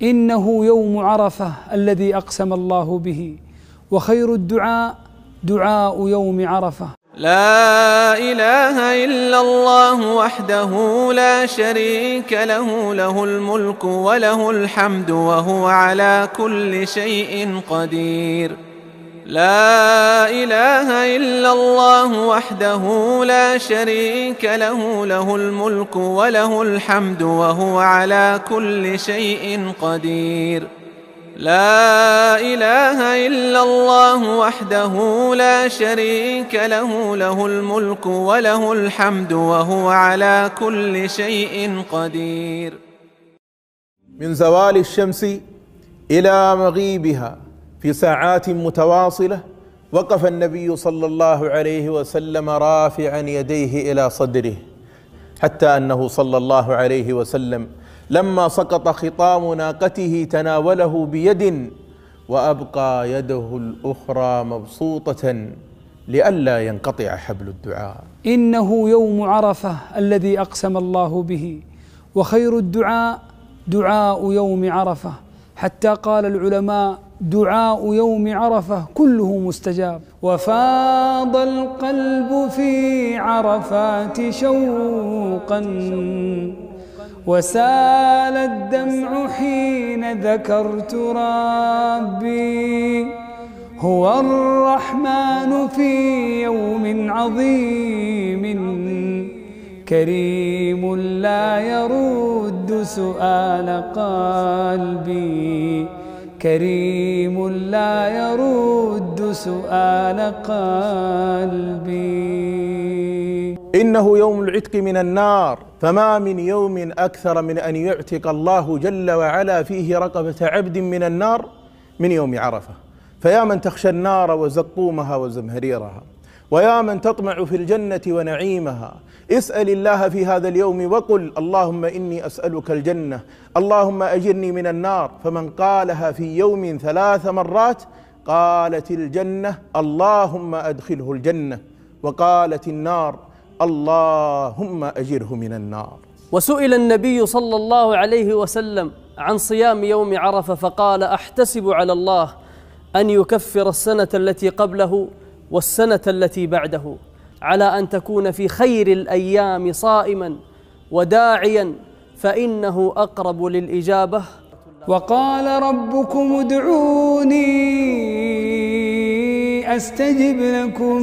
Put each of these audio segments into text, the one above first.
إنه يوم عرفة الذي أقسم الله به، وخير الدعاء دعاء يوم عرفة. لا إله إلا الله وحده لا شريك له، له الملك وله الحمد وهو على كل شيء قدير. لا إله إلا الله وحده لا شريك له، له الملك وله الحمد وهو على كل شيء قدير. لا إله إلا الله وحده لا شريك له، له الملك وله الحمد وهو على كل شيء قدير. من زوال الشمس إلى مغيبها في ساعات متواصلة وقف النبي صلى الله عليه وسلم رافعا يديه إلى صدره، حتى أنه صلى الله عليه وسلم لما سقط خطام ناقته تناوله بيد وأبقى يده الأخرى مبسوطة لئلا ينقطع حبل الدعاء. إنه يوم عرفة الذي أقسم الله به، وخير الدعاء دعاء يوم عرفة، حتى قال العلماء دعاء يوم عرفة كله مستجاب. وفاض القلب في عرفات شوقا، وسال الدمع حين ذكرت ربي، هو الرحمن في يوم عظيم، كريم لا يرد سؤال قلبي، كريم لا يرد سؤال قلبي. إنه يوم العتق من النار، فما من يوم أكثر من أن يعتق الله جل وعلا فيه رقبة عبد من النار من يوم عرفة. فيا من تخشى النار وزقومها وزمهريرها، ويا من تطمع في الجنة ونعيمها، اسأل الله في هذا اليوم وقل اللهم إني أسألك الجنة، اللهم أجرني من النار. فمن قالها في يوم 3 مرات قالت الجنة اللهم أدخله الجنة، وقالت النار اللهم أجره من النار. وسئل النبي صلى الله عليه وسلم عن صيام يوم عرفة فقال أحتسب على الله أن يكفر السنة التي قبله والسنة التي بعده، على أن تكون في خير الأيام صائما وداعيا، فإنه أقرب للإجابة. وقال ربكم ادعوني أستجب لكم،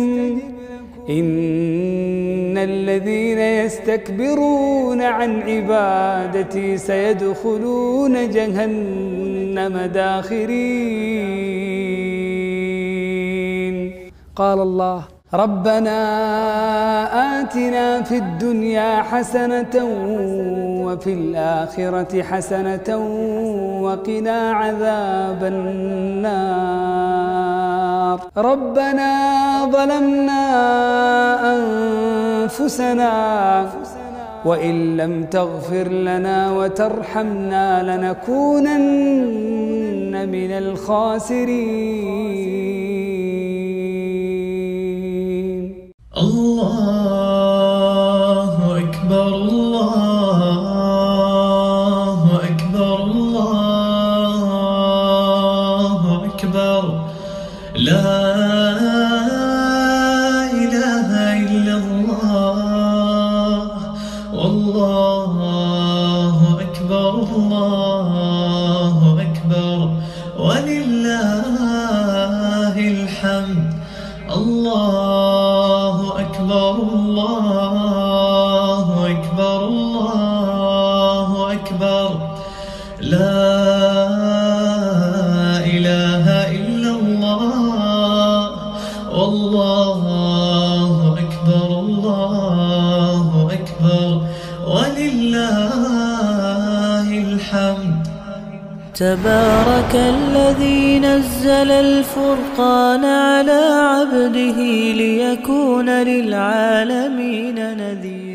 إن الذين يستكبرون عن عبادتي سيدخلون جهنم داخرين. قال الله ربنا آتنا في الدنيا حسنة وفي الآخرة حسنة وقنا عذاب النار. ربنا ظلمنا أنفسنا وإن لم تغفر لنا وترحمنا لنكونن من الخاسرين. الله أكبر الله أكبر الله أكبر، لا إله إلا الله، والله أكبر الله أكبر، ولله الحمد. الله أكبر الله أكبر الله أكبر، لا إله إلا الله، والله أكبر الله أكبر، ولله الحمد. تبارك الذي نزل الفرقان على عبده ليكون للعالمين نذيرا.